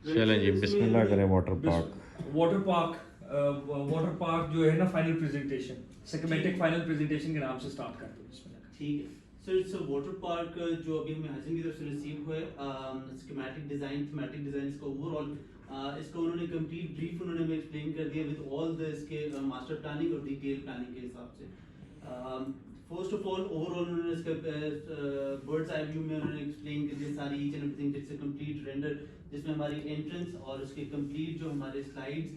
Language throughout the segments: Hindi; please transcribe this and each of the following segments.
चलें जी, बिस्मिल्लाह करें। वाटर पार्क जो है ना, final presentation, systematic final presentation के नाम से स्टार्ट करते हैं। बिस्मिल्लाह। ठीक है sir, it's a water park जो अभी हमें हाजिर की तरफ से रिसीव हुआ है। स्कीमेटिक डिजाइन, थीमेटिक डिजाइन इसका ओवरऑल इसका उन्होंने कंप्लीट ब्रीफ उन्होंने हमें एक्सप्लेन कर दिया विद ऑल द इसके मास्टर प्लानिंग और डिटेल प्लानिंग के हिसाब से। फर्स्ट ऑफ ऑल ओवरऑल उन्होंने इसका बर्ड्स आई व्यू में उन्होंने एक्सप्लेन कर दिया सारी each and everything, it's a complete render जिसमें हमारी एंट्रेंस और उसके कंप्लीट जो हमारे स्लाइड्स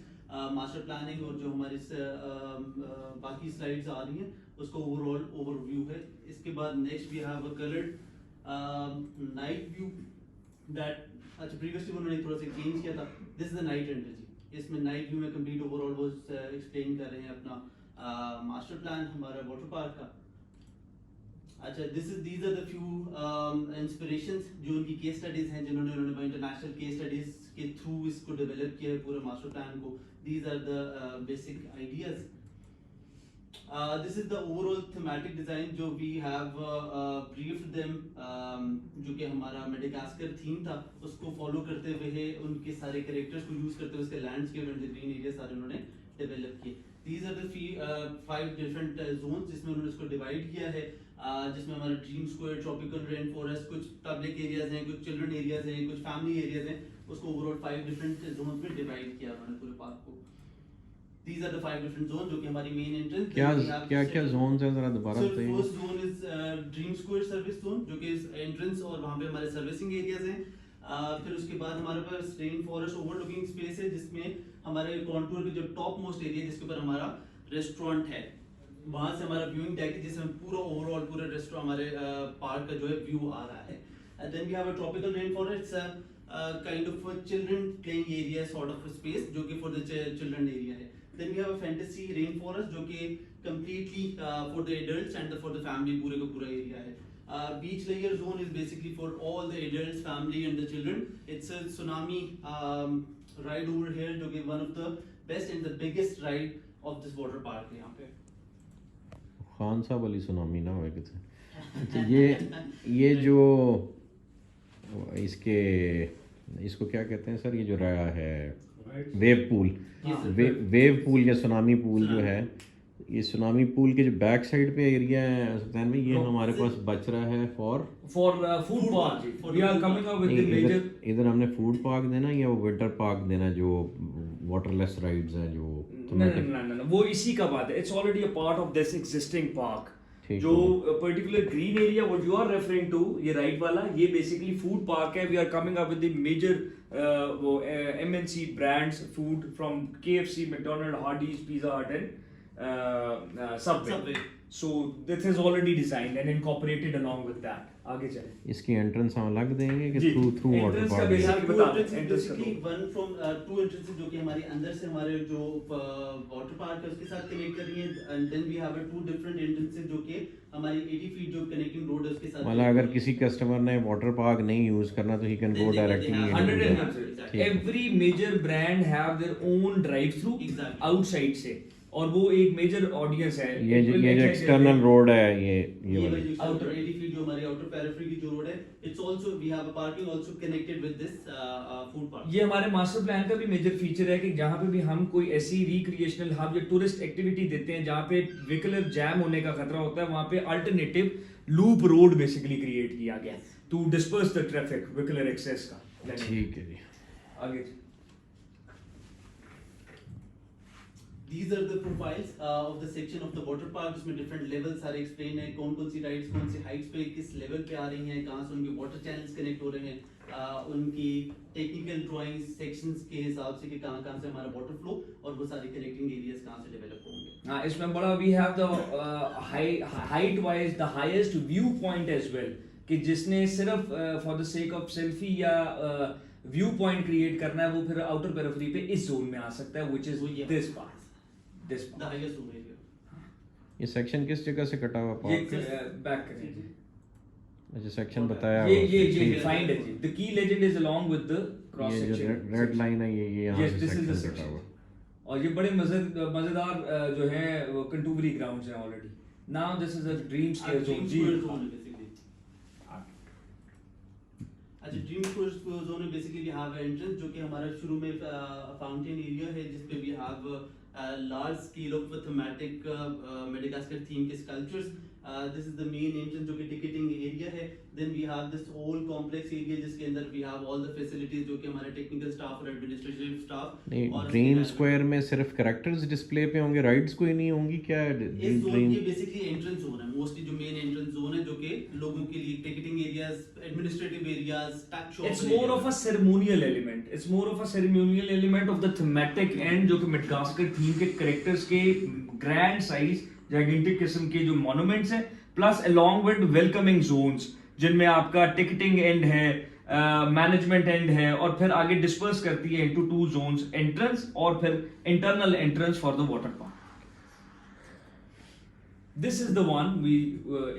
मास्टर प्लानिंग और जो हमारी बाकी स्लाइड्स आ रही हैं उसका ओवरऑल ओवरव्यू है। इसके बाद next we have a coloured night view that, अच्छा प्रीवियसली उन्होंने थोड़ा सा चेंज किया था। This is the night energy, इसमें नाइट व्यू में कंप्लीट ओवरऑल वो एक्सप्लेन कर रहे हैं अपना मास्टर प्लान हमारा वाटर पार्क का। अच्छा, these are the few inspirations जो उनकी केस स्टडीज हैं जिन्होंने उन्होंने इंटरनेशनल केस स्टडीज के थ्रू इसको डेवलप किया है पूरे मास्टर प्लान को। These are the basic ideas. This is the overall thematic design जो we have briefed them, जो कि हमारा मेडागास्कर थीम था उसको फॉलो करते हुए उनके सारे कैरेक्टर्स को यूज करते हुए उसके landscape and the green area सारे उन्होंने डेवलप किए। These are the 5 different zones जिसमें उन्होंने इसको डिवाइड किया है, जिसमें हमारा dream square, tropical rain forest, कुछ पब्लिक एरियाज हैं, कुछ चिल्ड्रन एरियाज हैं, कुछ फैमिली एरियाज हैं, उसको ओवरऑल 5 डिफरेंट जोन्स में डिवाइड किया उन्होंने पूरे पार्क को। These are the 5 different zones जो कि हमारी मेन एंट्रेंस। क्या जोन्स हैं जरा दोबारा बताइए। First zone is dream square service zone जो कि एंट्रेंस और वहां पे हमारे सर्विसिंग एरियाज हैं। फिर उसके बाद हमारे पास रेन फॉरेस्ट ओवरलुकिंग स्पेस है जिसमें हमारे कॉन्टूर के जो टॉप मोस्ट एरिया जिसके ऊपर हमारा रेस्टोरेंट है, वहां से हमारा व्यूइंग डेक है जिसमें पूरा ओवरऑल पूरे रेस्टोरेंट हमारे पार्क का जो है व्यू आ रहा है। Then we have a tropical rain forest, kind of children playing area sort of space जो कि फॉर द चिल्ड्रन एरिया है। Then we have a fantasy rainforest जो कि completely for the adults and for the family पूरे का पूरा एरिया है। Beach layer zone is basically for all the adults, family and the children. It's a tsunami ride over here जो कि one of the best and the biggest ride of this water park है यहाँ पे। खान साहब वाली सुनामी ना होए किसी। अच्छा, ये जो इसको क्या कहते हैं सर, ये जो रहा है वेव पूल, वेव पूल या सुनामी पूल जो है, ये सुनामी पूल के जो बैक साइड पे एरिया है सुल्तान भाई, ये हमारे पास बच रहा है for food park. We are coming up with the major, इधर हमने फूड पार्क देना या वो विंटर पार्क देना जो वाटरलेस राइड्स हैं जो no, वो इसी का बात है। It's already a part of this existing park. जो particular green area what you are referring to, ये राइट वाला, ये बेसिकली फूड पार्क है। We are coming up with the major वो MNC brands food from KFC, McDonald, Hardee's, Pizza Hut and Subway. So this is already designed and incorporated along with that. आगे चले। इसकी एंट्रेंस हम अलग देंगे कि through water park? Basically one from 2 entrances जो कि हमारी अंदर से हमारे जो वाटर पार्क है उसके साथ कनेक्ट कर रही है। And then we have 2 different entrances जो कि हमारी 80 फीट जो कनेक्टिंग रोड है उसके साथ। मतलब अगर किसी कस्टमर ने वाटर पार्क नहीं यूज करना तो ही can go directly. 100%। Every major brand have their own drive through outside से, और वो एक मेजर ऑडियंस है। ये जो एक्सटर्नल रोड है, ये वाली आउटर 80 फीट जो हमारी आउटर पेरिफेरी की जो रोड है, it's also we have a parking also connected with this food park. ये हमारे मास्टर प्लान का भी मेजर फीचर है कि जहाँ पे भी हम कोई ऐसी रिक्रिएशनल हब या टूरिस्ट एक्टिविटी देते हैं जहाँ पे व्हीकलर जैम होने का खतरा होता है, वहाँ पे alternative loop road basically create किया गया to disperse the traffic, vehicular access का। ठीक है जी, आगे। These are the profiles of the section of the water park जिसमें different levels सारे explain है, कौन-कौन सी rides कौन सी heights पे किस level पे आ रही हैं, कहाँ से उनके water channels connect हो रहे हैं, उनकी technical drawings sections के हिसाब से कि कहाँ-कहाँ से हमारा water flow और वो सारी connecting areas कहाँ से develop होंगे। हाँ, इसमें बड़ा we have the height wise the highest view point as well, कि जिसने सिर्फ for the sake of selfie या व्यू पॉइंट क्रिएट करना है वो फिर आउटर पेरिफेरी पे इस जोन में आ सकता है, which is this part. The highest zone area। ये सेक्शन किस जगह से कटा हुआ पार्क? ये बैक करेंगे। अच्छा, सेक्शन बताया ये फाइंड है जी। The key legend is along with the cross section। ये जो रेड लाइन है ये यहाँ से सेक्शन कटा हुआ। और ये बड़े मजेदार जो है वो कंटूबरी ग्राउंड्स हैं already. Now this is a dream scale zone जी। अच्छा, ड्रीम कोर्स जोन में बेसिकली वी हैव एंट्रेंस जो कि हमारा शुरू में फाउंटेन एरिया है जिस पे we have large scale of thematic Madagascar theme के sculptures. This is the main entrance जो कि टिकटिंग एरिया है. Then we have this whole complex area जिसके अंदर we have all the facilities जो कि हमारे टेक्निकल स्टाफ और एडमिनिस्ट्रेटिव स्टाफ. नहीं, ड्रीम स्क्वायर में सिर्फ कैरेक्टर्स डिस्प्ले पे होंगे, राइड्स कोई नहीं होंगी क्या? इस जोन ड्रीम ये बेसिकली एंट्रेंस जोन है, मोस्टली जो मेन एंट्रेंस जोन है जो कि लोगों के लिए ticketing areas, administrative areas, touch shop. It's more of a ceremonial element. It's more of a ceremonial element of the thematic end जो कि Madagascar theme के characters के grand size, gigantic किस्म के जो monuments हैं, plus along with welcoming zones जिनमें आपका ticketing end है, मैनेजमेंट एंड है और फिर आगे डिस्पर्स करती है इनटू टू जोन्स, एंट्रेंस और फिर internal entrance for the water park. This is the one we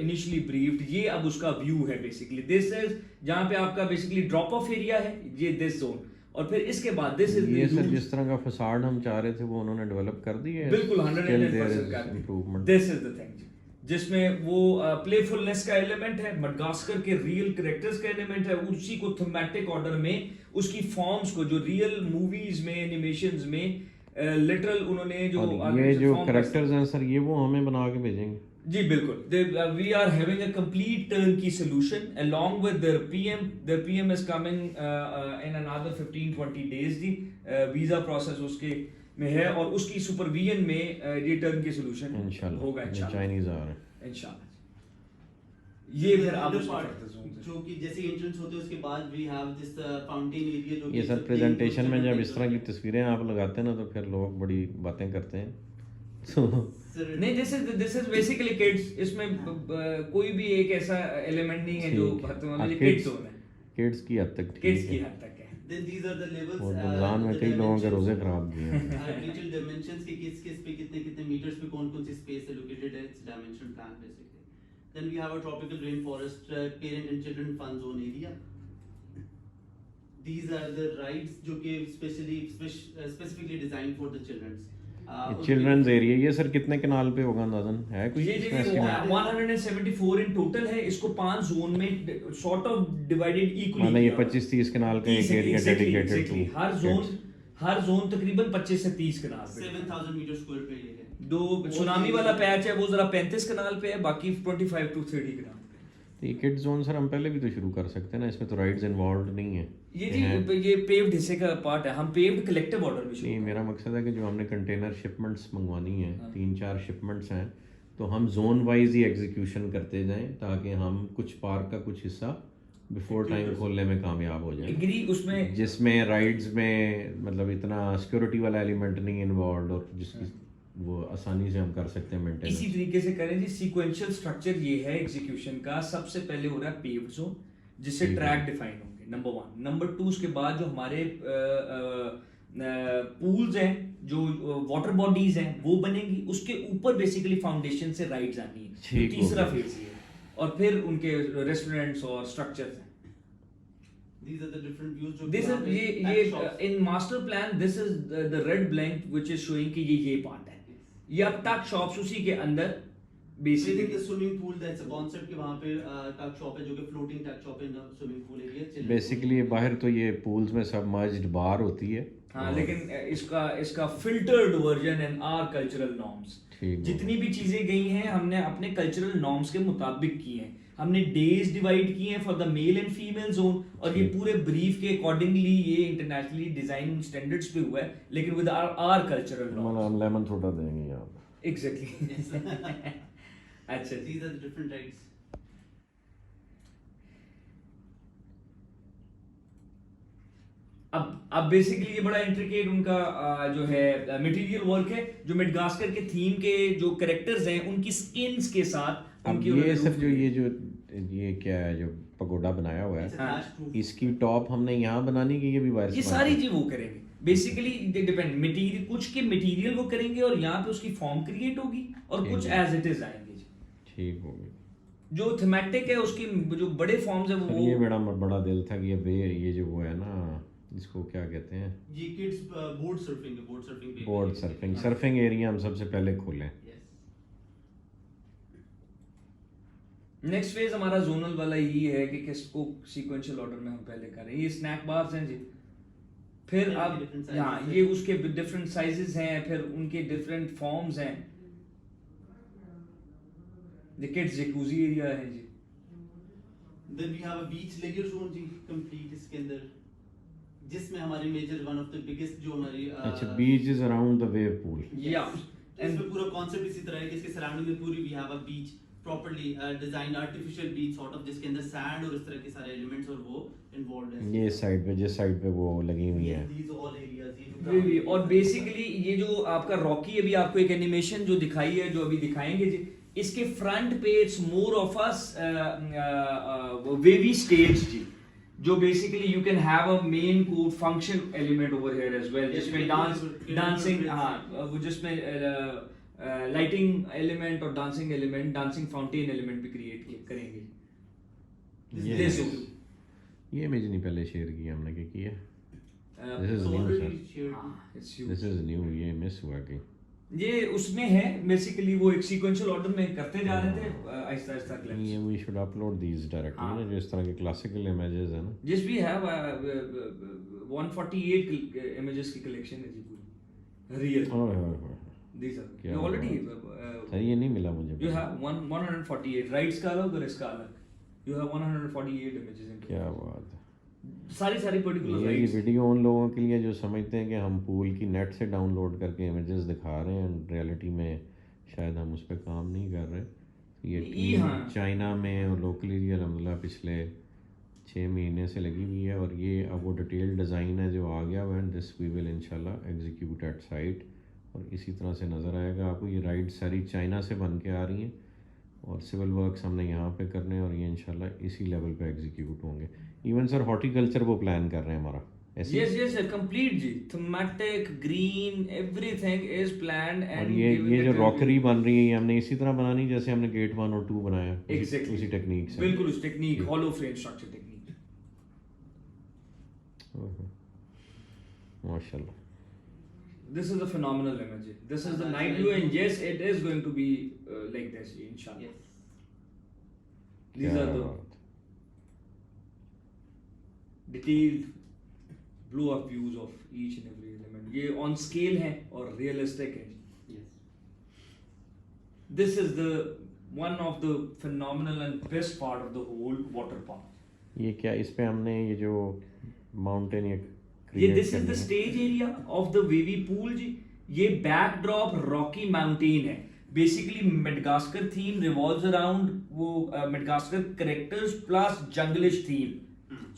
initially briefed. ये अब उसका व्यू है बेसिकली. दिस इज जहां पे आपका बेसिकली ड्रॉप ऑफ एरिया है, ये दिस जोन. और फिर इसके बाद दिस इज ये सर जिस तरह का फसाड हम चाह रहे थे वो उन्होंने डेवलप कर दी है. बिल्कुल 110% का improvement. This is the thing जिसमें वो प्लेफुलनेस का एलिमेंट है, मडगास्कर के रियल कैरेक्टर्स का एलिमेंट है, उसी को थीमेटिक ऑर्डर में उसकी फॉर्म्स को जो रियल मूवीज में, एनिमेशंस में लिटरल उन्होंने जो ये जो कैरेक्टर्स हैं सर ये वो हमें बना के भेजेंगे. जी बिल्कुल. We are having a complete turnkey solution along with their PM. Their PM is coming in another 15-20 days. The visa process उसके में है और उसकी सुपरविजन में ये टर्नकी सॉल्यूशन होगा इंशाल्लाह. चाइनीज आ रहे हैं इंशाल्लाह. ये फिर आप जो कि जैसे एंट्रेंस होते हैं उसके बाद we have this fountain area जो ये सर प्रेजेंटेशन में जब इस तरह की तस्वीरें आप लगाते हैं ना तो फिर लोग बड़ी बातें करते हैं. तो नहीं, दिस इज बेसिकली किड्स. इसमें कोई भी एक ऐसा एलिमेंट नहीं है जो किड्स जोन है. किड्स की हद तक किड्स की हद तक है. Then these are the levels. और रमजान में कई लोगों के रोजे खराब किए हैं. Detailed dimensions के किस पे कितने मीटर्स पे कौन सी स्पेस एलोकेटेड है. It's dimension plan basically. Then we have a tropical rainforest parent and children fun zone area. These are the rides जो कि specifically designed for the children. Childrens area ये सर कितने कनाल पे होगा अंदाजन है कोई? ये 174 इन टोटल है. इसको 5 जोन में सॉर्ट ऑफ डिवाइडेड इक्वली. मतलब ये 25-30 कनाल का एक एरिया डेडिकेटेड टू हर जोन तकरीबन 25 से 30 कनाल पे. 7000 मीटर स्क्वायर पे ये है. दो सुनामी वाला पैच है वो जरा 35 कनाल पे है, बाकी 25 to 30 कनाल. तो ये किड जोन सर हम पहले भी तो शुरू कर सकते हैं ना, इसमें तो राइड्स इन्वॉल्व नहीं है. ये पेव्ड हिस्से का पार्ट है. हम पेव्ड कलेक्टिव ऑर्डर में नहीं, मेरा मकसद है कि जो हमने कंटेनर शिपमेंट्स मंगवानी है 3-4 शिपमेंट्स हैं तो हम जोन वाइज ही एग्जीक्यूशन करते जाएं ताकि हम कुछ पार्क का कुछ हिस्सा बिफोर टाइम खोलने में कामयाब हो जाए. एग्री उसमें जिसमें राइड्स में मतलब इतना सिक्योरिटी वाला एलिमेंट नहीं इन्वॉल्व और जिसकी वो आसानी से हम कर सकते हैं मेंटेन. इसी तरीके से करें जी. सीक्वेंशियल स्ट्रक्चर ये है एग्जीक्यूशन का. सबसे पहले हो रहा है पेव्ड जोन जिससे ट्रैक डिफाइन होंगे, नंबर 1. नंबर 2 उसके बाद जो हमारे पूल्स हैं, जो वाटर बॉडीज हैं वो बनेंगी. उसके ऊपर बेसिकली फाउंडेशन से राइड्स आनी है. तीसरा फेज ये है. और फिर उनके रेस्टोरेंट्स और स्ट्रक्चर्स हैं. These are the different views जो This is ये in master plan this is the red blank which is showing कि ये पार्ट है. ये अब तक शॉप्स उसी के अंदर basically the swimming pool that's a concept कि वहाँ पे टक शॉप है जो कि floating टक shop in swimming pool area. Basically बाहर तो ये पूल्स में सबमर्ज्ड बार होती है. हाँ, लेकिन इसका filtered version and our cultural norms. जितनी भी चीजें गई हैं हमने अपने कल्चरल नॉर्म्स के मुताबिक की हैं. हमने डेज डिवाइड किए हैं for the male and female zone और ये पूरे ब्रीफ के अकॉर्डिंगली ये इंटरनेशनली डिजाइन स्टैंडर्ड्स पे हुआ है लेकिन विद आवर कल्चरल नॉर्म्स. हम लेमन सोडा देंगे यहाँ पे. एग्जैक्टली. अच्छा, these are the different rides. अब बेसिकली ये बड़ा इंट्रिकेट उनका जो है मटेरियल वर्क है जो मेडागास्कर के थीम के जो कैरेक्टर्स हैं उनकी स्किन्स के साथ उनकी. ये सब ये क्या है जो पगोडा बनाया हुआ है इसकी टॉप हमने यहाँ बनानी की ये भी वायरस. ये सारी चीज वो करेंगे बेसिकली. डिपेंड मटेरियल, कुछ के मटेरियल वो करेंगे और यहाँ पे उसकी फॉर्म क्रिएट होगी और कुछ एज इट इज आएंगे. ठीक होगी. जो थीमेटिक है उसकी जो बड़े फॉर्म्स है वो. ये बड़ा दिल था कि ये जो वो है ना इसको क्या कहते हैं, ये किड्स बोर्ड सर्फिंग एरिया हम सबसे पहले खोलें. नेक्स्ट फेज हमारा जोनल वाला यही है कि किसको सीक्वेंशियल ऑर्डर में हम पहले करें। ये स्नैक बार्स हैं जी, फिर इनके अब different sizes हाँ हैं। ये उसके डिफरेंट साइजेस हैं, फिर उनके डिफरेंट फॉर्म्स हैं। ये किड्स जकूजी एरिया है जी। Then we have a beach layer zone ji complete इसके अंदर, जिसमें हमारी major one of the biggest जो हमारी अच्छा, beach is around the wave pool. या इसमें पूरा कॉन्सेप्ट इसी तरह है कि इसके सराउंडिंग में पूरी we have a beach properly designed artificial beach sort of, जिसके अंदर सैंड और इस तरह के सारे एलिमेंट्स और वो इन्वॉल्वड है। ये साइड पे, जिस साइड पे वो लगी हुई है, these all areas ये जो और बेसिकली ये जो आपका रॉकी, अभी आपको एक एनिमेशन जो दिखाई है, जो अभी दिखाएंगे जी, इसके फ्रंट पे it's more of a wavy stage जी, जो basically you can have a main code function element over here as well, जिसमें डांसिंग हाँ वो जिसमें लाइटिंग एलिमेंट और dancing element, dancing fountain element भी क्रिएट करेंगे। ये This है। ये इमेज नहीं पहले शेयर की हमने, क्या किया? This is new already sir, shared। It's huge। This is new, ये मिस हुआ कहीं। ये उसमें है बेसिकली, वो एक सीक्वेंशियल ऑर्डर में करते जा रहे थे आहिस्ता आहिस्ता ये clips. We should upload these directly ना, जो इस तरह के क्लासिकल इमेजेस है ना। जिस भी है 148 इमेजेस की कलेक्शन है जी पूरी रियल। ओए होए होए, दीस आर क्या यू ऑलरेडी सर ये नहीं मिला मुझे। यू हैव 148 राइट्स का अलग और इसका अलग, यू हैव 148 इमेजेस इन क्या बात है। सारी पर्टिकुलर ये राइट्स। वीडियो उन लोगों के लिए जो समझते हैं कि हम पूल की नेट से डाउनलोड करके इमेजेस दिखा रहे हैं, रियलिटी में शायद हम उस पर काम नहीं कर रहे। ये टीम हाँ। चाइना में और लोकली अल्हम्दुलिल्लाह पिछले 6 महीने से लगी हुई है, और ये अब वो डिटेल डिज़ाइन है जो आ गया हुआ है। दिस वी विल इंशाल्लाह एग्जीक्यूट एट साइट, और इसी तरह से नज़र आएगा आपको। ये राइड सारी चाइना से बन के आ रही हैं, और सिविल वर्क्स हमने यहाँ पे करने हैं, और ये इंशाल्लाह इसी लेवल पे एग्जीक्यूट होंगे। इवन सर हॉर्टिकल्चर वो प्लान कर रहे हैं हमारा, ऐसे ही? yes complete ji, thematic green everything is planned और and ये given जो the रॉकरी बन रही है, ये हमने इसी तरह बनानी जैसे हमने गेट 1 और 2 बनाया, Exactly. उसी टेक्निक से। बिल्कुल उस technique, hollow frame structure technique. ओहो, माशाल्लाह। This is a phenomenal image. This is the night view, and yes, it is going to be like this, inshallah. Yes। These क्या are the बात। detailed blow up views of each and every element. ये on scale है और realistic है। Yes। This is the one of the phenomenal and best part of the whole water park. ये क्या इस पे हमने ये जो माउंटेन ये ये create दिस इज द करनी है? Stage area of the wavy pool जी। ये बैकड्रॉप रॉकी माउंटेन है। Basically Madagascar theme revolves around वो Madagascar characters plus junglish theme.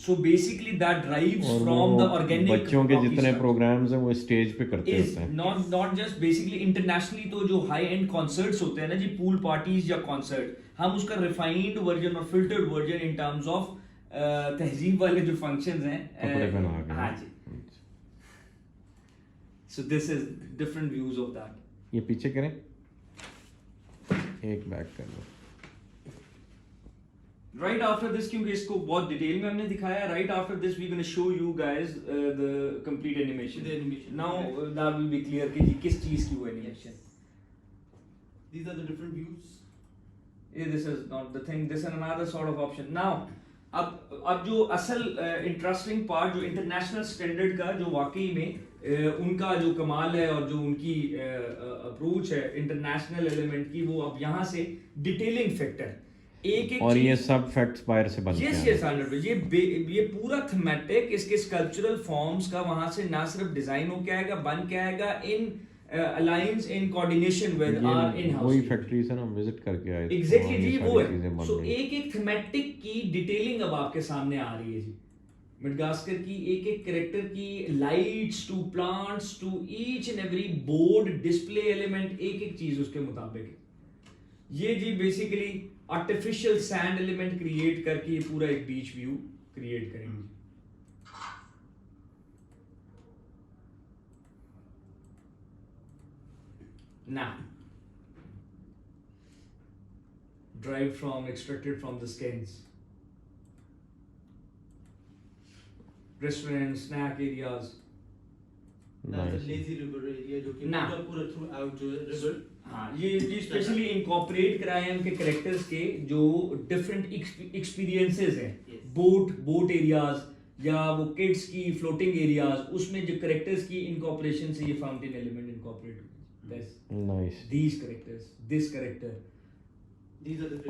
So basically that drives और फ्रॉम द वो ऑर्गेनिक बच्चों के जितने प्रोग्राम्स हैं वो स्टेज पे करते इज होते हैं। नॉट जस्ट बेसिकली इंटरनेशनली, तो जो हाई एंड कॉन्सर्ट्स होते हैं ना जी, पूल पार्टीज या कॉन्सर्ट, हम उसका रिफाइंड वर्जन और filtered version in terms of तहजीब वाले जो फंक्शंस हैं कपड़े पहना के। हाँ जी। So this is different views of that. ये पीछे करें, एक बैक कर लो। Right after this, क्योंकि इसको बहुत डिटेल में हमने दिखाया, right after this we're going to show you guys the complete animation. The animation. Now that will be clear कि जी किस चीज की वो animation. These are the different views। Yeah, this is not the thing. This is another sort of option. Now अब जो असल इंटरेस्टिंग पार्ट, जो इंटरनेशनल स्टैंडर्ड का जो वाकई में उनका जो कमाल है और जो उनकी अप्रोच है इंटरनेशनल एलिमेंट की, वो अब यहाँ से डिटेलिंग फैक्टर एक और ये सब फैक्ट्स बाहर से बन के यस आए यस आनंद, ये पूरा थीमेटिक इसके स्कल्पचरल फॉर्म्स का वहां से ना सिर्फ डिजाइन होके आएगा, बन के आएगा in alliance in coordination with our in house. वही फैक्ट्री से हम विजिट करके आए थे, एग्जैक्टली वहाँ ये जी, सारी वो चीजें है। बन सो रही हैं। एक एक थीमेटिक की डिटेलिंग अब आपके सामने आ रही है जी। मेडागास्कर की एक एक कैरेक्टर की lights to plants to each and every board display element, एक एक चीज उसके मुताबिक है। ये जी basically artificial sand element create करके ये पूरा एक बीच व्यू क्रिएट करेंगे। Now, derived from, extracted from the skins. Restaurants, snack areas. That's a Nice. lazy river area जो कि Now. पूरा throughout जो river हाँ ये स्पेशली इनकॉर्पोरेट कराए हैं उनके कैरेक्टर्स के जो डिफरेंट एक्सपीरियंसेस हैं, बोट एरियाज या वो किड्स की फ्लोटिंग एरियाज, उसमें जो कैरेक्टर्स की इनकॉर्पोरेशन से ये फाउंटेन एलिमेंट इनकॉर्पोरेट हुई। Nice. These characters, this character,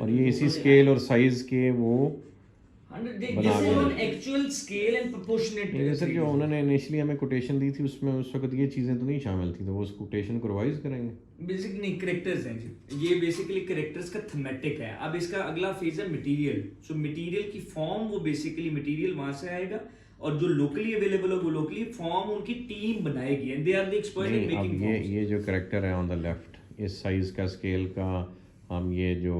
और ये इसी स्केल और साइज के वो actual scale and proportionate. Sir जो उन्होंने इनिशियली हमें कोटेशन दी थी उसमें उस वक्त ये चीज़ें तो नहीं शामिल थी, तो वो उस कोटेशन को रिवाइज करेंगे। बेसिक नहीं, कैरेक्टर्स हैं जी, ये बेसिकली कैरेक्टर्स का थीमेटिक है। अब इसका अगला फेज है मटेरियल। सो मटेरियल की फॉर्म, वो बेसिकली मटेरियल वहां से आएगा और जो लोकली अवेलेबल है वो लोकली फॉर्म उनकी टीम बनाएगी and they are the expert in making forms. ये जो कैरेक्टर है ऑन द लेफ्ट, इस साइज का स्केल का, हम ये जो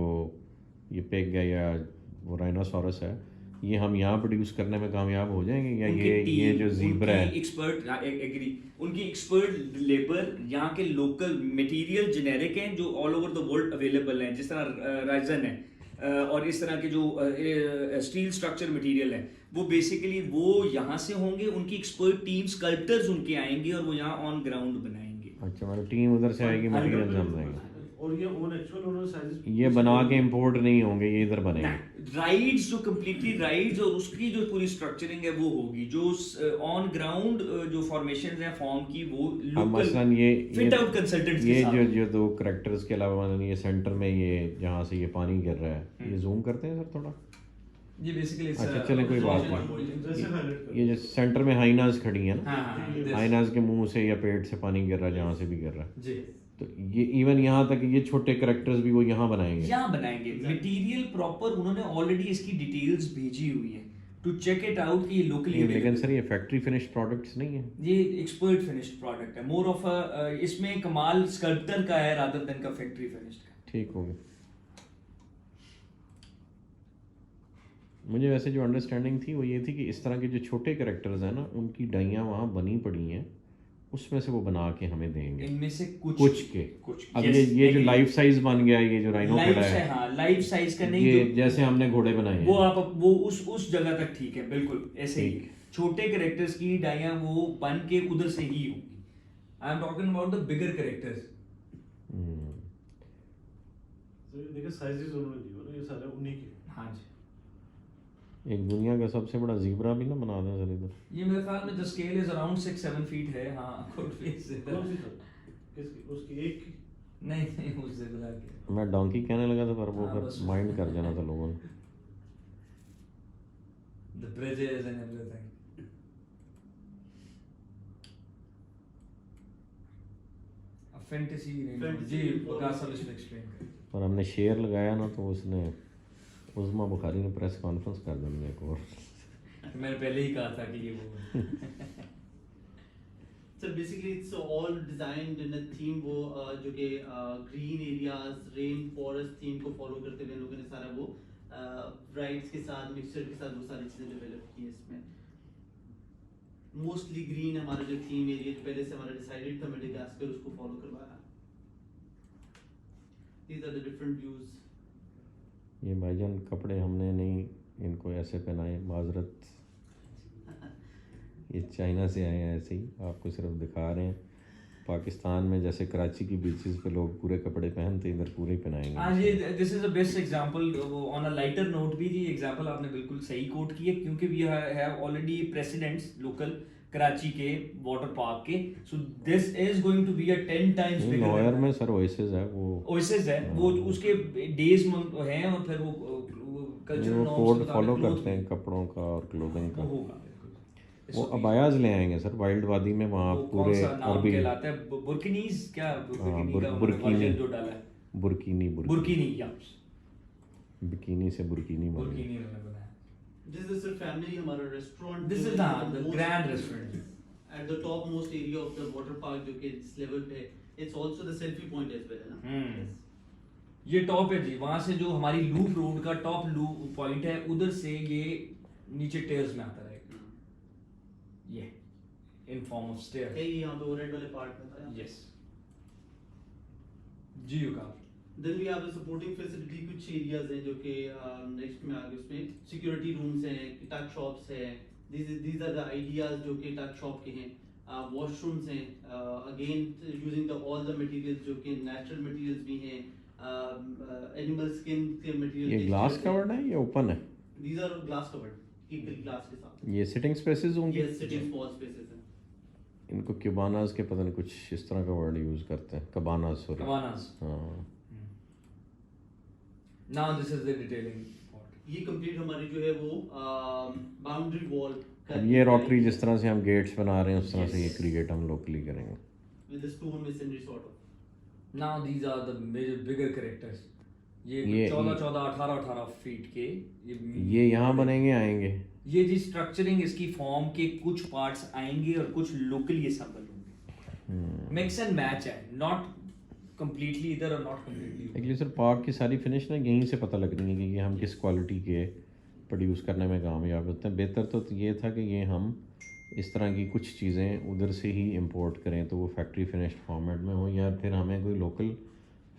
ये पेग है या वो राइनोसोरस है, ये हम यहाँ प्रोड्यूस करने में कामयाब हो जाएंगे, या ये जो ज़ीब्रा है एक्सपर्ट एग्री, उनकी एक्सपर्ट लेबर, यहाँ के लोकल मटेरियल जेनेरिक हैं जो all over the world available हैं, जिस तरह राइजन है और इस तरह के जो स्टील स्ट्रक्चर मटेरियल है, वो बेसिकली वो यहाँ से होंगे, उनकी एक्सपर्ट टीम स्कल्प्टर्स उनके आएंगे और वो यहाँ ऑन ग्राउंड बनाएंगे। अच्छा, मतलब टीम उधर से आएगी, मटेरियल हम देंगे, और ये ओन एक्चुअल उन्होंने साइज ये बना के इंपोर्ट नहीं होंगे, ये इधर बनेंगे। राइड्स जो कंप्लीटली राइड्स और उसकी जो पूरी स्ट्रक्चरिंग है वो होगी, जो ऑन ग्राउंड जो फॉर्मेशंस हैं फॉर्म की वो लोकल मसलन ये फिट आउट कंसल्टेंट्स ये जो दो कैरेक्टर्स के अलावा मतलब ये सेंटर में ये जहाँ से ये पानी गिर रहा है, ये जूम करते हैं सर थोड़ा। ये बेसिकली अच्छा चलें, कोई बात नहीं। ये जो सेंटर में हाइनाज खड़ी है ना, हाइनाज के मुंह से या पेट से पानी गिर रहा है, जहाँ से भी गिर रहा है जी, तो ये इवन यहाँ तक ये छोटे कैरेक्टर्स भी वो यहाँ बनाएंगे, यहाँ बनाएंगे। मटेरियल प्रॉपर उन्होंने ऑलरेडी इसकी डिटेल्स भेजी हुई है टू चेक इट आउट कि ये लोकली। लेकिन सर ये फैक्ट्री फिनिश्ड प्रोडक्ट्स नहीं है, ये एक्सपर्ट फिनिश्ड प्रोडक्ट है, मोर ऑफ अ इसमें कमाल स्कल्प्टर का है रादर देन का फैक्ट्री फिनिश्ड का। ठीक हो गया। मुझे वैसे जो अंडरस्टैंडिंग थी वो ये थी कि इस तरह के जो छोटे कैरेक्टर्स हैं ना, उनकी डाइयाँ वहाँ बनी पड़ी हैं, उसमें से वो बना के हमें देंगे, इनमें से कुछ अब ये जो लाइफ साइज बन गया, ये जो राइनो खड़ा है, हाँ लाइफ साइज का नहीं, ये जैसे हमने घोड़े बनाए हैं वो आप वो उस जगह तक ठीक है, बिल्कुल ऐसे ही छोटे कैरेक्टर्स की डाइयाँ वो बन के उधर से ही होगी। I am talking about the bigger characters. देखिए साइजेस उन्होंने दिए ना, ये सारे उन्हीं के। हाँ जी, एक दुनिया का सबसे बड़ा ज़ीब्रा भी ना बना दें सर इधर। ये मेरे ख्याल में the scale is around 6-7 feet है। हाँ गुड फेस किसकी उसकी एक की? नहीं उस ज़ेब्रा के मैं डोंकी कहने लगा था पर वो हाँ, बस। फिर माइंड कर जाना था लोगों ने। The bridges and everything. A fantasy जी बकास सब इसमें एक्सप्लेन करें। और हमने शेयर लगाया ना तो उसने उस्मा बुखारी ने प्रेस कॉन्फ्रेंस कर दी एक और। मैंने पहले ही कहा था कि ये वो So basically it's all designed in a theme वो जो कि green areas, rain forest theme को follow करते हुए लोगों ने सारा वो rides के साथ mixture के साथ वो सारी चीजें develop की हैं इसमें। Mostly green हमारा जो theme area जो पहले से हमारा decided था मेडागास्कर उसको follow करवाया। These are the different views। ये भाईजान कपड़े हमने नहीं इनको ऐसे पहनाए, माजरत, ये चाइना से आए हैं, ऐसे ही आपको सिर्फ दिखा रहे हैं। पाकिस्तान में जैसे कराची की बीचेस पे लोग पूरे कपड़े पहनते, इधर पूरे ही पहनाएंगे। हाँ ये this is a best example on a lighter note भी। जी एग्जांपल आपने बिल्कुल सही कोट की है, क्योंकि we have already presidents local Karachi के वाटर पार्क के, so this is going to be a 10 times bigger. नोयर में सर ओएसिस है, वो ओएसिस है, वो उसके डेज हैं और फिर वो कल्चरल वो नॉर्म्स कोड फॉलो करते हैं कपड़ों का और क्लोथिंग का। होगा वो अबायाज ले आएंगे सर वाइल्ड वादी में, वहाँ पूरे अरबी कहलाता है बुर्किनीज, क्या बुर्किनी जो डाला है, बुर्किनी या बिकिनी से बुर्किनी बन गई। बुर्किनी उन्होंने बनाया। This is a family हमारा restaurant। This is the grand restaurant at the top most area of the water park जो कि इस लेवल पे, it's also the selfie point as well है ना। Yes। ये टॉप है जी, वहाँ से जो हमारी लूप रोड का टॉप लूप पॉइंट है, उधर से ये नीचे टेयर्स में आता रहेगा, ये इन फॉर्म ऑफ स्टेयर। यही यहाँ पे वो रेड वाले पार्ट में था। यस जी यू का। Then we have the supporting facility, कुछ areas हैं जो कि next में आगे उसमें security rooms हैं, tuck shops हैं। These are the ideas जो कि tuck shop के हैं। वॉशरूम्स हैं, again using the all the materials जो कि नेचुरल मटेरियल्स भी हैं, एनिमल स्किन के मटेरियल। ये ग्लास कवर्ड है या ओपन है? These are glass covered, equal glass के साथ। ये सिटिंग स्पेसेस होंगे? ये सिटिंग स्मॉल स्पेसेस हैं। इनको क्यूबानास के पता नहीं कुछ इस तरह का वर्ड यूज करते हैं, कबानास सॉरी। Cabanas. हाँ Now this is the detailing part. ये कंप्लीट हमारी जो है वो बाउंड्री वॉल अब ये रोटरी जिस तरह से हम गेट्स बना रहे हैं उस तरह से ये क्रिएट हम लोकली करेंगे। With the stone masonry sort of. Now these are the major bigger characters. ये ये- 14 18 फीट के ये यहाँ बनेंगे आएंगे। ये जी स्ट्रक्चरिंग इसकी फॉर्म के कुछ पार्ट्स आएंगे और कुछ लोकली असेंबल होंगे। मिक्स एंड मैच है, नॉट कंप्लीटली इधर और not completely. Actually sir park की सारी फिनिश ना यहीं से पता लग रही है कि ये हम किस क्वालिटी के प्रोड्यूस करने में कामयाब होते हैं। बेहतर तो ये था कि ये हम इस तरह की कुछ चीज़ें उधर से ही इंपोर्ट करें तो वो फैक्ट्री फिनिश्ड फॉर्मेट में हो, या फिर हमें कोई लोकल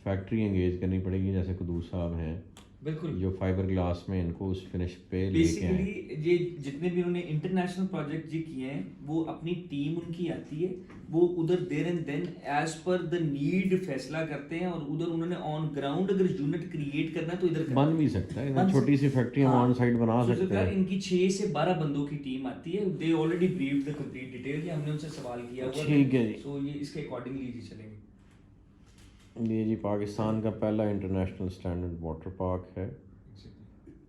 फैक्ट्री एंगेज करनी पड़ेगी जैसे कुदूस साहब हैं बिल्कुल। जो फाइबर ग्लास में इनको उस फिनिश पे लेके आए। बेसिकली ये जितने भी उन्होंने इंटरनेशनल प्रोजेक्ट जी किए हैं वो अपनी टीम उनकी आती है, वो उधर there and then as per the need फैसला करते हैं और उधर उन्होंने ऑन ग्राउंड अगर यूनिट क्रिएट करना है तो इधर बन भी सकता है, बन छोटी सी फैक्ट्री हम हाँ। ऑन साइड बना तो सकते सरकार हैं। इनकी 6 से 12 बंदों की टीम आती है, they already briefed the complete detail, ये हमने उनसे सवाल किया हुआ ठीक है जी। सो ये इसके अकॉर्डिंगली जी चलेंगे। ये जी पाकिस्तान का पहला इंटरनेशनल स्टैंडर्ड वाटर पार्क है।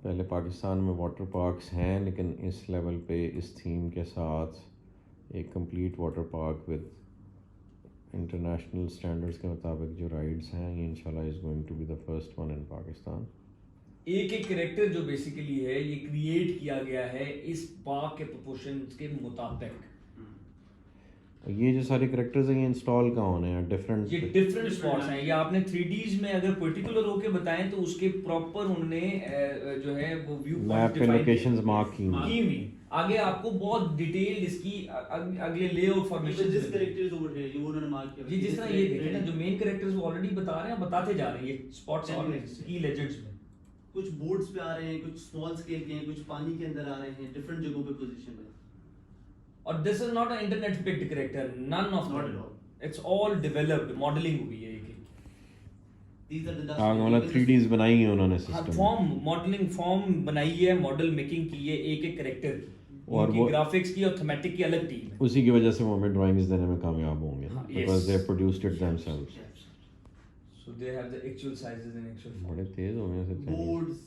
पहले पाकिस्तान में वाटर पार्क्स हैं लेकिन इस लेवल पे इस थीम के साथ एक complete water park with international standards के मुताबिक जो राइड्स हैं ये इंशाल्लाह is going to be the first one in Pakistan. एक एक कैरेक्टर जो बेसिकली है ये क्रिएट किया गया है इस पार्क के प्रोपोर्शंस के मुताबिक। ये जो सारे करेक्टर्स हैं ये इंस्टॉल कहाँ होने हैं डिफरेंट? ये डिफरेंट स्पॉट्स हैं, ये आपने 3Ds में अगर पर्टिकुलर होके बताएं तो उसके प्रॉपर उन्होंने जो है वो व्यू मैप पे लोकेशंस मार्क की हुई। की हुई। आगे आपको बहुत डिटेल इसकी अगले layout formation this characters over here ये उन्होंने मार्क किया। जी जिस तरह ये देखें ना जो मेन कैरेक्टर्स वो ऑलरेडी बता रहे हैं, बताते जा रहे हैं ये स्पॉट्स और की लेजेंड्स में। कुछ बोर्ड्स पे आ रहे हैं, कुछ स्मॉल स्केल के हैं, कुछ पानी के अंदर आ रहे हैं, डिफरेंट जगहों पे पोजीशन है। और this is not a internet picked character, none of Not them, at all. It's all developed, modelling हुई है एक These are the हाँ मतलब 3Ds बनाई है उन्होंने हाँ, सिस्टम। फॉर्म मॉडलिंग फॉर्म बनाई है, मॉडल मेकिंग की है एक एक कैरेक्टर की, और उनकी वो- ग्राफिक्स की और थीमेटिक की अलग टीम है। उसी की वजह से वो हमें ड्राइंग्स देने में कामयाब होंगे हाँ, because yes. They produced it themselves. So they have the actual sizes and actual form. बड़े तेज हो गए सर boards,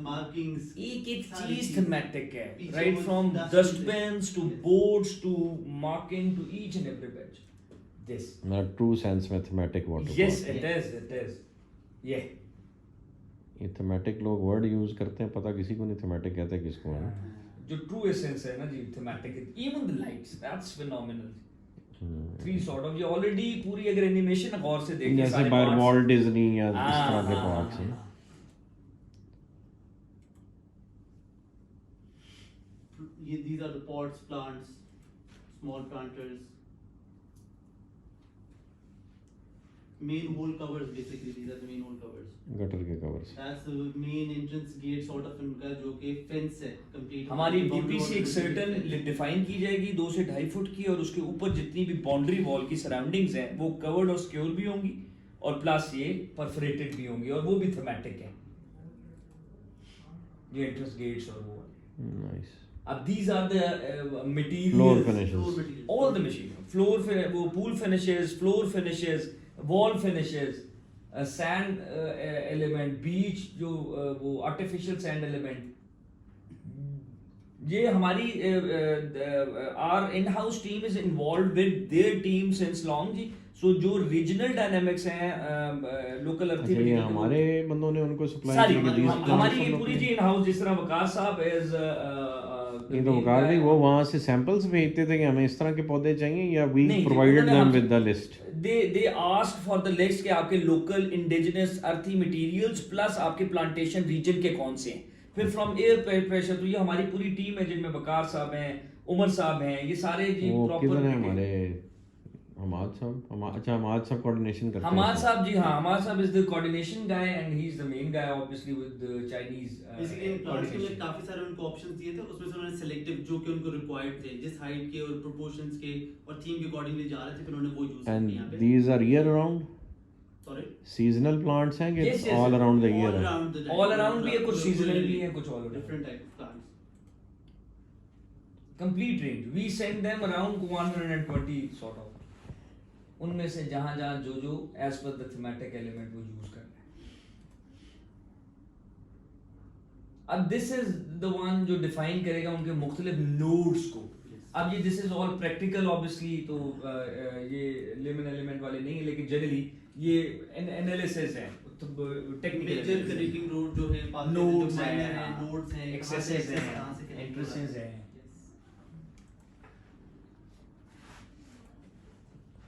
markings। एक एक सारी चीज चीजें। थीमेटिक है, पीछे right वो from dustbin dustbins to boards to marking to each and every bench. This. मतलब ट्रू सेंस में thematic water Yes, park. it is. Yeah. ये थीमेटिक लोग वर्ड यूज करते हैं, पता किसी को नहीं थीमेटिक कहते हैं किसको है। जो true essence है ना जी thematic, even the lights, that's phenomenal. 3 sort of ये already पूरी अगर एनिमेशन गौर से देखें जैसे सारे बाय parts- वॉल्ट डिज्नी या इस हाँ, तरह के हाँ, पार्क्स हाँ, हैं। हाँ। These are the pots, plants, small planters. Main hole covers basically, these are the main hole covers. Gutter के covers. That's the main entrance gate sort of इनका जो कि fence है complete। हमारी BPC एक सर्टन डिफाइन की जाएगी 2 से 2.5 फुट की, और उसके ऊपर जितनी भी बाउंड्री वॉल की सराउंडिंग्स हैं वो कवर्ड और सिक्योर भी होंगी और प्लस ये परफोरेटेड भी होंगी और वो भी थीमेटिक है, ये एंट्रेंस गेट्स और वो। नाइस। अब these are the materials, Floor Floor finishes। materials। all the machine, वो pool finishes, floor finishes, wall finishes, sand element, beach जो वो artificial sand element, ये हमारी our in-house team is involved with their team since long ji. So जो regional dynamics हैं local अच्छा ये हमारे बंदों ने उनको सप्लाई सारी की कि हमारी ये पूरी जी in-house, जिस तरह वकास साहब is ये तो वकार भाई वो वहाँ से सैंपल्स भेजते थे कि हमें इस तरह के पौधे चाहिए या वी नहीं, प्रोवाइडेड उन्होंने देम हम- with the list. they asked for the list कि आपके लोकल इंडिजिनस अर्थी मटेरियल्स प्लस आपके प्लांटेशन रीजन के कौन से हैं, फिर फ्रॉम एयर प्रेशर, तो ये हमारी पूरी टीम है जिनमें बकार साहब हैं, उमर साहब हैं, ये सारे जी वो प्रॉपर किधर है हमारे हमाद साहब, अच्छा हमाद साहब कोऑर्डिनेशन करते हैं Hamad इसमें। Saab, ji हाँ, Hamad Saab is the coordination guy and he's the main guy obviously with the Chinese basically in plants के लिए coordination. काफी सारे उनको ऑप्शंस दिए थे, उसमें से उन्होंने सिलेक्टिव जो कि उनको रिक्वायर्ड थे, जिस हाइट के और प्रोपोर्शंस के और थीम के अकॉर्डिंगली जा रहे थे, फिर उन्होंने वो यूज किए And यहाँ पे। these are year round sorry, seasonal plants हैं कि Yes, yes, all yes. around the year all हैं? around the All around भी है, कुछ seasonal भी है, कुछ all around. Different type of plants. Complete range. We send them around 120 sort of. उनमें से जहाँ जहाँ जो as per the thematic element वो use कर रहे हैं. अब this is the one जो define करेगा उनके मुख्तलिफ nodes को. अब ये this is all practical obviously, तो ये lemon element वाले नहीं है, लेकिन generally ये analysis है, technical major analysis. Connecting road जो है, पाथ Nodes जो हैं, है, नोड्स हैं, accesses हैं, कहाँ से connect हो रहा है। entrances हैं.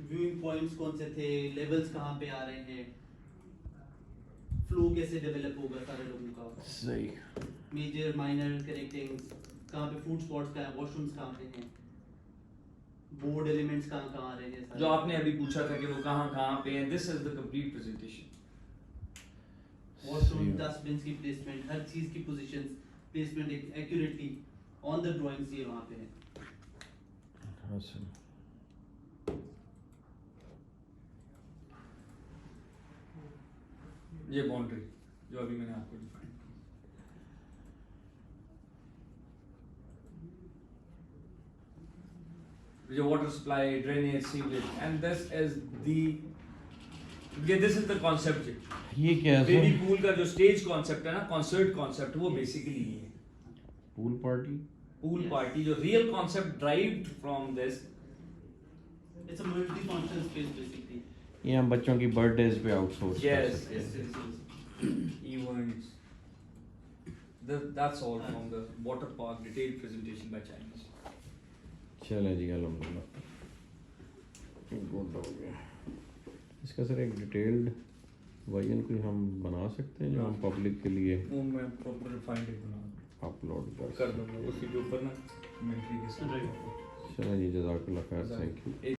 व्यूइंग पॉइंट्स कौन से थे, लेवल्स कहाँ पे आ रहे हैं, फ्लो कैसे डेवलप होगा सारे लोगों का, सही। मेजर माइनर कनेक्टिंग्स कहाँ पे, फूड स्पॉट्स कहाँ हैं, वॉशरूम्स कहाँ पे हैं, बोर्ड एलिमेंट्स कहाँ कहाँ आ रहे हैं सारे। जो आपने अभी पूछा था कि वो कहाँ कहाँ पे हैं, this is the complete presentation. Washroom, dustbin की प्लेसमेंट, हर चीज की positions, placement accurately on the drawings ये वहाँ पे है। हाँ सर। ये बाउंड्री जो अभी मैंने आपको डिफाइन की, जो water supply, drainage, sewerage, and this is the concept. ये क्या है बेबी सर? पूल का जो स्टेज कॉन्सेप्ट है ना, कॉन्सर्ट कॉन्सेप्ट, वो बेसिकली ये है. Pool party? Pool Yes. Party जो real concept derived from this. It's a multi functional space basically. ये हम बच्चों की बर्थडेज पे आउटसोर्स कर Yes, सकते yes, हैं। yes. Events. That's all from the water park detailed presentation by Chinese. चले जी अल्हम्दुलिल्लाह, गुड हो गया। इसका सर एक डिटेल्ड वर्जन कोई हम बना सकते हैं जो हम पब्लिक के लिए वो मैं प्रॉपर फाइंड बना अपलोड कर दूंगा उसके ऊपर ना कमेंट्री के साथ. चलो जी, जज़ाकल्लाह खैर, थैंक यू।